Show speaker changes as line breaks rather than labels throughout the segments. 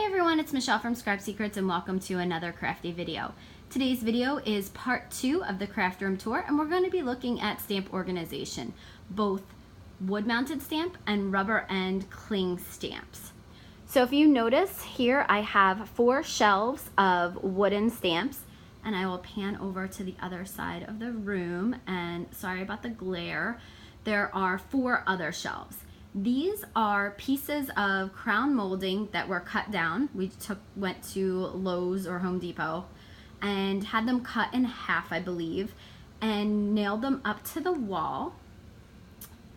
Hi everyone, it's Michelle from Scrap Secrets and welcome to another crafty video. Today's video is part 2 of the craft room tour and we're going to be looking at stamp organization, both wood mounted stamp and rubber and cling stamps. So if you notice here I have 4 shelves of wooden stamps and I will pan over to the other side of the room, and sorry about the glare, there are 4 other shelves. These are pieces of crown molding that were cut down. We went to Lowe's or Home Depot and had them cut in half, I believe, and nailed them up to the wall.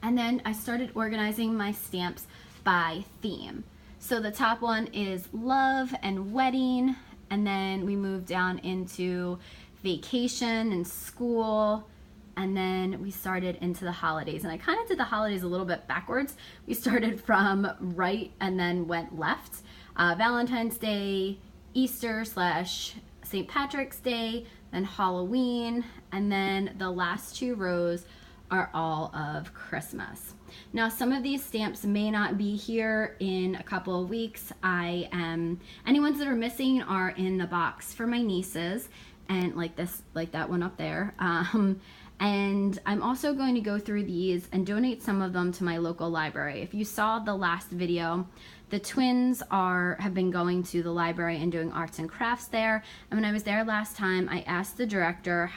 And then I started organizing my stamps by theme. So the top one is love and wedding, and then we moved down into vacation and school. And then we started into the holidays, and I kind of did the holidays a little bit backwards. We started from right and then went left. Valentine's Day, Easter / St. Patrick's Day, then Halloween, and then the last 2 rows are all of Christmas. Now some of these stamps may not be here in a couple of weeks. Any ones that are missing are in the box for my nieces, and like that one up there. And I'm also going to go through these and donate some of them to my local library. If you saw the last video, the twins have been going to the library and doing arts and crafts there. And when I was there last time, I asked the director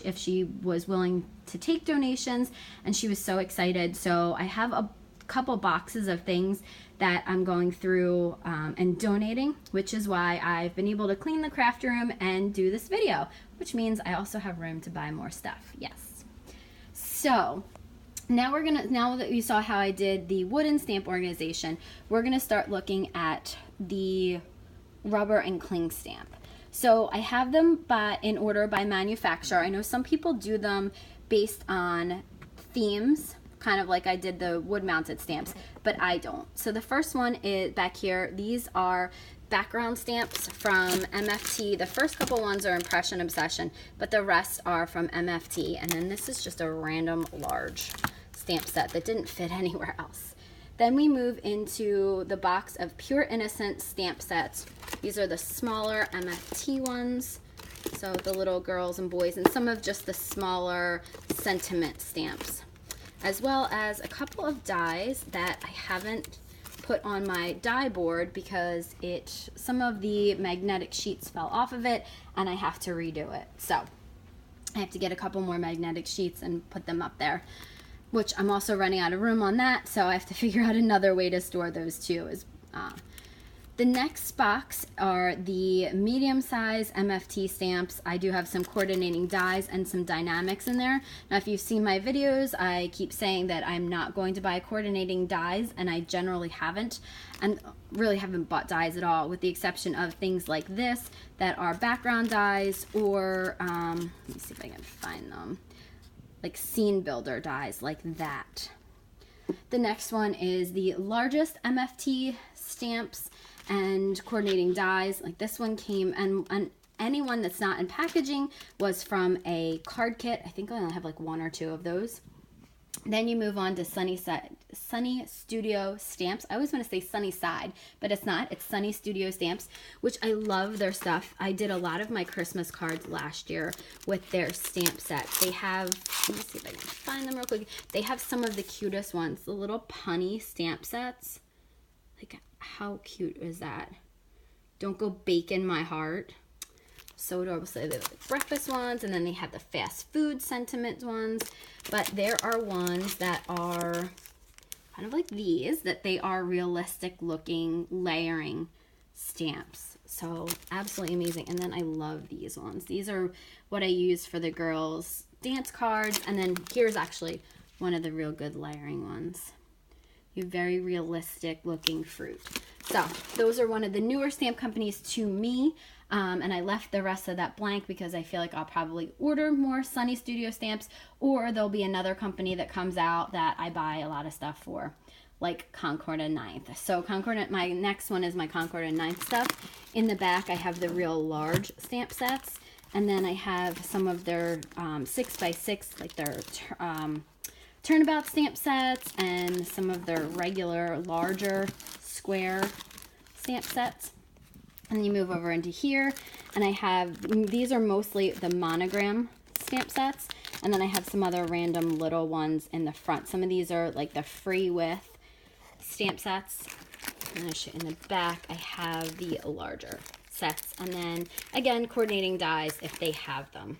if she was willing to take donations, and she was so excited. So I have a couple boxes of things that I'm going through and donating, which is why I've been able to clean the craft room and do this video, which means I also have room to buy more stuff. Yes. So now that you saw how I did the wooden stamp organization, we're gonna start looking at the rubber and cling stamp. So I have them in order by manufacturer. I know some people do them based on themes, kind of like I did the wood mounted stamps, but I don't. So the first one is back here. These are background stamps from MFT. The first couple ones are Impression Obsession, but the rest are from MFT. And then this is just a random large stamp set that didn't fit anywhere else. Then we move into the box of Pure Innocent stamp sets. These are the smaller MFT ones. So the little girls and boys, and some of just the smaller sentiment stamps, as well as a couple of dies that I haven't put on my die board because some of the magnetic sheets fell off of it and I have to redo it. So I have to get a couple more magnetic sheets and put them up there, which I'm also running out of room on that, so I have to figure out another way to store those too. The next box are the medium size MFT stamps. I do have some coordinating dies and some dynamics in there. Now if you've seen my videos, I keep saying that I'm not going to buy coordinating dies, and I generally haven't, and really haven't bought dies at all, with the exception of things like this that are background dies, or let me see if I can find them, like scene builder dies like that. The next one is the largest MFT stamps and coordinating dies. Like this one came, and any one that's not in packaging was from a card kit. I think I only have like 1 or 2 of those. Then you move on to Sunny Studio Stamps. I always want to say Sunny Side, but it's not. It's Sunny Studio Stamps, which I love their stuff. I did a lot of my Christmas cards last year with their stamp sets. They have, let me see if I can find them real quick. They have some of the cutest ones, the little punny stamp sets. Like, how cute is that? Don't go bacon my heart. So adorable. So they have the breakfast ones, and then they have the fast food sentiment ones. But there are ones that are kind of like these, that they are realistic looking layering stamps. So absolutely amazing. And then I love these ones. These are what I use for the girls' dance cards. And then here's actually one of the real good layering ones. You have very realistic looking fruit. So those are one of the newer stamp companies to me. And I left the rest of that blank because I feel like I'll probably order more Sunny Studio stamps, or there'll be another company that comes out that I buy a lot of stuff for, like Concord and Ninth. So my next one is my Concord and Ninth stuff. In the back I have the real large stamp sets, and then I have some of their 6x6, like their turnabout stamp sets, and some of their regular larger square stamp sets. And then you move over into here, and I have, these are mostly the monogram stamp sets, and then I have some other random little ones in the front. Some of these are like the free with stamp sets. And in the back, I have the larger sets, and then again, coordinating dies if they have them.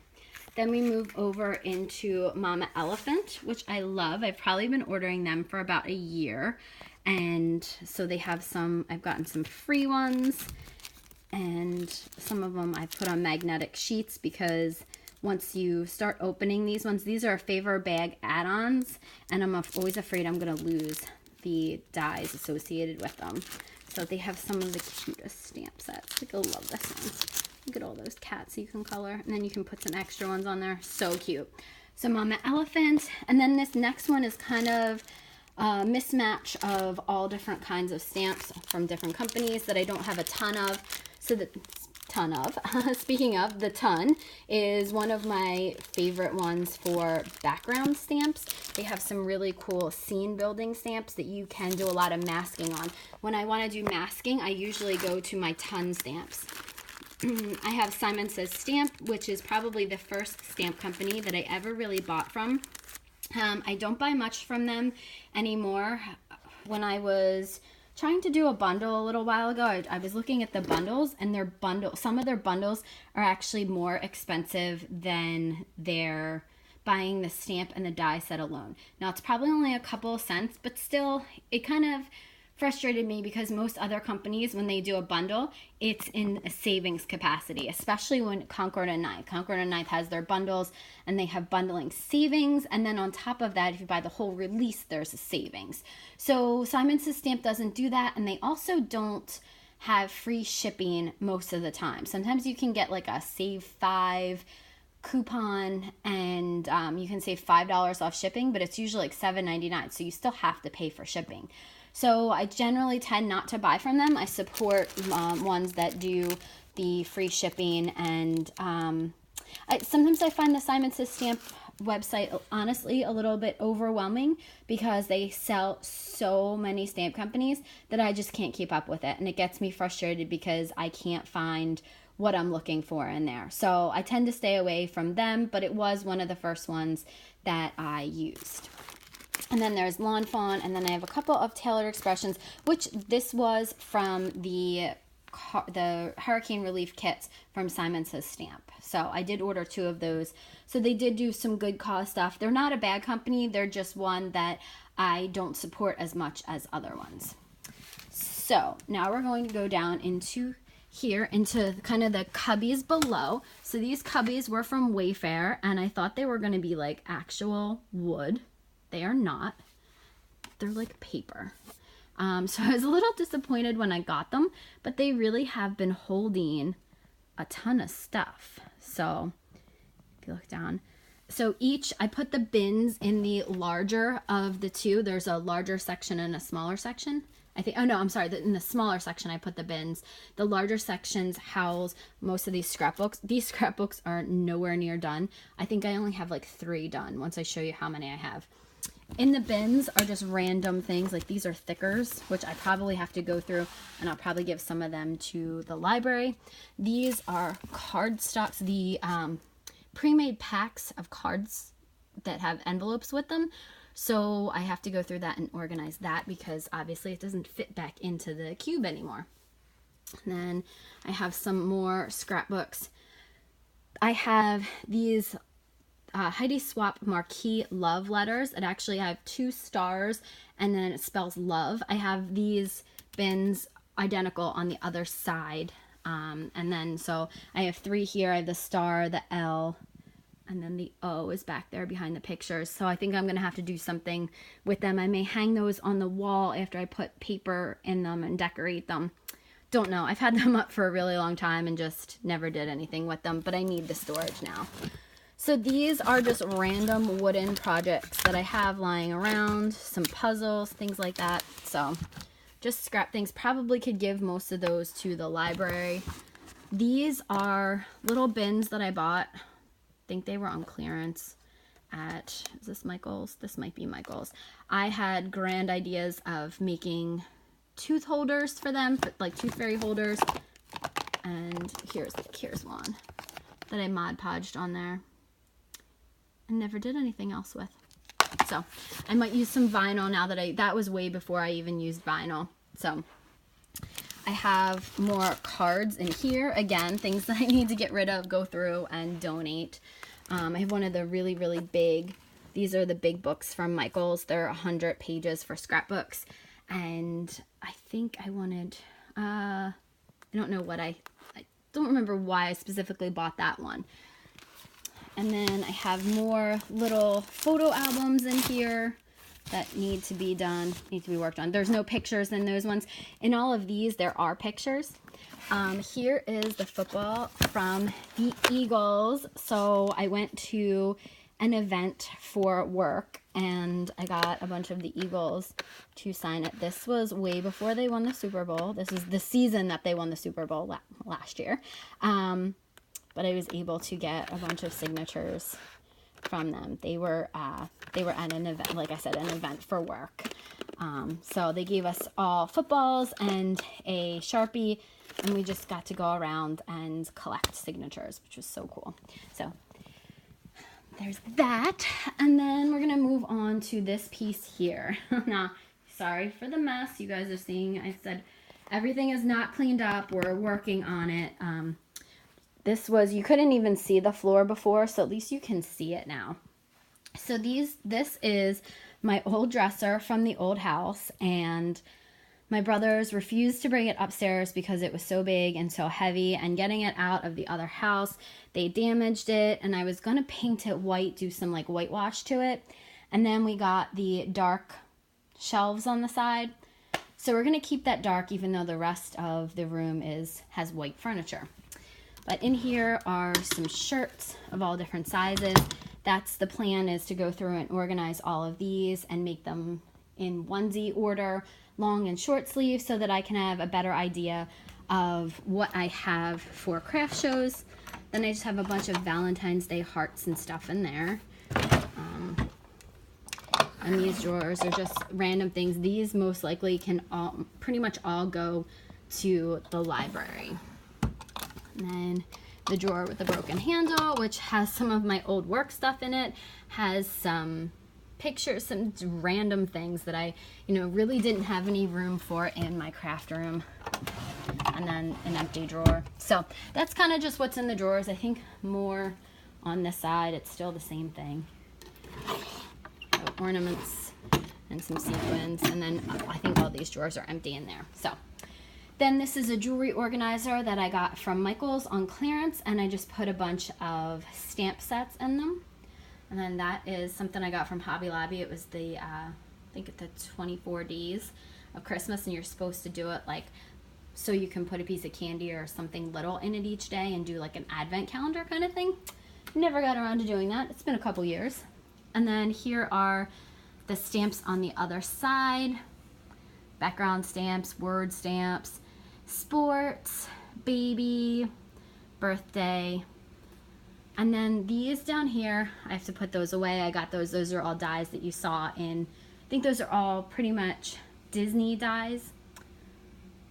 Then we move over into Mama Elephant, which I love. I've probably been ordering them for about a year. And so they have some, I've gotten some free ones, and some of them I've put on magnetic sheets because once you start opening these ones, these are favor bag add-ons, and I'm always afraid I'm going to lose the dies associated with them. So they have some of the cutest stamp sets. Like, I love this one. Look at all those cats you can color, and then you can put some extra ones on there. So cute. So Mama Elephant, and then this next one is kind of a mismatch of all different kinds of stamps from different companies that I don't have a ton of. So the ton of, speaking of, the ton is one of my favorite ones for background stamps. They have some really cool scene building stamps that you can do a lot of masking on. When I want to do masking, I usually go to my ton stamps. I have Simon Says Stamp, which is probably the first stamp company that I ever really bought from. I don't buy much from them anymore. When I was trying to do a bundle a little while ago, I was looking at the bundles, and some of their bundles are actually more expensive than their buying the stamp and the die set alone. Now, it's probably only a couple of cents, but still, it kind of frustrated me because most other companies, when they do a bundle, it's in a savings capacity, especially when Concord and Ninth. Concord and Ninth has their bundles, and they have bundling savings, and then on top of that, if you buy the whole release, there's a savings. So Simon Says Stamp doesn't do that, and they also don't have free shipping most of the time. Sometimes you can get like a Save 5 coupon, and you can save $5 off shipping, but it's usually like $7.99, so you still have to pay for shipping. So I generally tend not to buy from them. I support ones that do the free shipping, and sometimes I find the Simon Says Stamp website honestly a little bit overwhelming because they sell so many stamp companies that I just can't keep up with it, and it gets me frustrated because I can't find what I'm looking for in there. So I tend to stay away from them, but it was one of the first ones that I used. And then there's Lawn Fawn, and then I have a couple of Tailored Expressions, which this was from the Hurricane Relief Kits from Simon Says Stamp. So I did order 2 of those. So they did do some good cause stuff. They're not a bad company. They're just one that I don't support as much as other ones. So now we're going to go down into here into kind of the Cubbies below. So these Cubbies were from Wayfair, and I thought they were going to be like actual wood. They are not. They're like paper. So I was a little disappointed when I got them, but they really have been holding a ton of stuff. So if you look down, so I put the bins in the larger of the 2. There's a larger section and a smaller section. I think, oh no, I'm sorry. In the smaller section, I put the bins. The larger sections house most of these scrapbooks. These scrapbooks are nowhere near done. I think I only have like 3 done once I show you how many I have. In the bins are just random things, like these are thickers, which I probably have to go through, and I'll probably give some of them to the library. These are card stocks, the pre-made packs of cards that have envelopes with them. So I have to go through that and organize that because obviously it doesn't fit back into the cube anymore. And then I have some more scrapbooks. I have these Heidi Swap Marquee Love Letters. It actually have 2 stars, and then it spells love. I have these bins identical on the other side. And then so I have 3 here. I have the star, the L, and then the O is back there behind the pictures. So I think I'm going to have to do something with them. I may hang those on the wall after I put paper in them and decorate them. Don't know. I've had them up for a really long time and just never did anything with them, but I need the storage now. So these are just random wooden projects that I have lying around, some puzzles, things like that. So just scrap things. Probably could give most of those to the library. These are little bins that I bought. I think they were on clearance at, is this Michael's? This might be Michael's. I had grand ideas of making tooth holders for them, like tooth fairy holders. And here's one that I Mod Podged on there and never did anything else with. So I might use some vinyl now that was way before I even used vinyl. So I have more cards in here. Again, things that I need to get rid of, go through, and donate. I have one of the really, really big, these are the big books from Michaels. They're 100 pages for scrapbooks. And I think I wanted, I don't know what I don't remember why I specifically bought that one. And then I have more little photo albums in here that need to be done, need to be worked on. There's no pictures in those ones. In all of these, there are pictures. Here is the football from the Eagles. So I went to an event for work and I got a bunch of the Eagles to sign it. This was way before they won the Super Bowl. This is the season that they won the Super Bowl last year. But I was able to get a bunch of signatures from them. They were at an event, like I said, an event for work. So they gave us all footballs and a Sharpie, and we just got to go around and collect signatures, which was so cool. So there's that. And then we're gonna move on to this piece here. Now, sorry for the mess you guys are seeing. I said everything is not cleaned up. We're working on it. You couldn't even see the floor before, so at least you can see it now. So this is my old dresser from the old house, and my brothers refused to bring it upstairs because it was so big and so heavy, and getting it out of the other house, they damaged it, and I was going to paint it white, do some like whitewash to it, and then we got the dark shelves on the side. So we're going to keep that dark even though the rest of the room has white furniture. But in here are some shirts of all different sizes. That's the plan, is to go through and organize all of these and make them in onesie order, long and short sleeves, so that I can have a better idea of what I have for craft shows. Then I just have a bunch of Valentine's Day hearts and stuff in there. And these drawers are just random things. These most likely can pretty much all go to the library. And then the drawer with the broken handle, which has some of my old work stuff in it, has some pictures, some random things that I, really didn't have any room for in my craft room. And then an empty drawer. So that's kind of just what's in the drawers. I think more on this side, it's still the same thing. So ornaments and some sequins. And then I think all these drawers are empty in there. So then this is a jewelry organizer that I got from Michaels on clearance, and I just put a bunch of stamp sets in them. And then that is something I got from Hobby Lobby. It was the, I think it's the 24 days of Christmas, and you're supposed to do it like so you can put a piece of candy or something little in it each day and do like an advent calendar kind of thing. Never got around to doing that. It's been a couple years. And then here are the stamps on the other side. Background stamps, word stamps, sports, baby, birthday. And then these down here, I have to put those away. I got those. Those are all dies that you saw in, I think those are all pretty much Disney dies.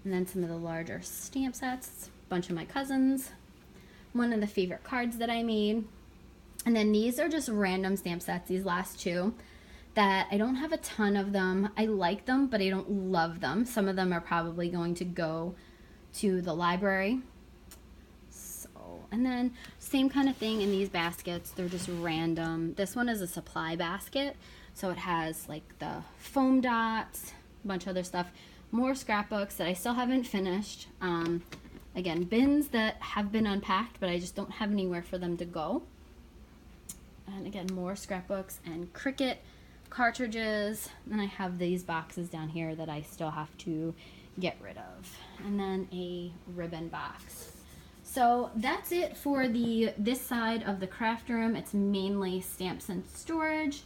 And then some of the larger stamp sets, a bunch of my cousins, one of the favorite cards that I made. And then these are just random stamp sets, these last two, that I don't have a ton of them. I like them, but I don't love them. Some of them are probably going to go to the library. So, and then same kind of thing in these baskets. They're just random. This one is a supply basket, so it has like the foam dots, a bunch of other stuff. More scrapbooks that I still haven't finished. Again, bins that have been unpacked, but I just don't have anywhere for them to go. And again, more scrapbooks and Cricut cartridges. Then I have these boxes down here that I still have to get rid of. And then a ribbon box. So that's it for this side of the craft room. It's mainly stamps and storage.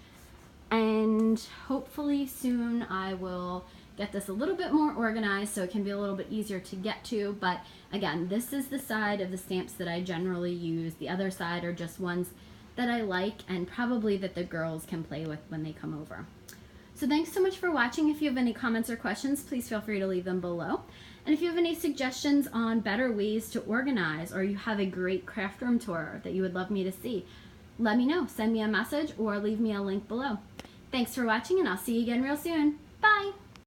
And hopefully soon I will get this a little bit more organized so it can be a little bit easier to get to. But again, this is the side of the stamps that I generally use. The other side are just ones that I like and probably that the girls can play with when they come over. So thanks so much for watching. If you have any comments or questions, please feel free to leave them below. And if you have any suggestions on better ways to organize, or you have a great craft room tour that you would love me to see, let me know. Send me a message or leave me a link below. Thanks for watching, and I'll see you again real soon. Bye!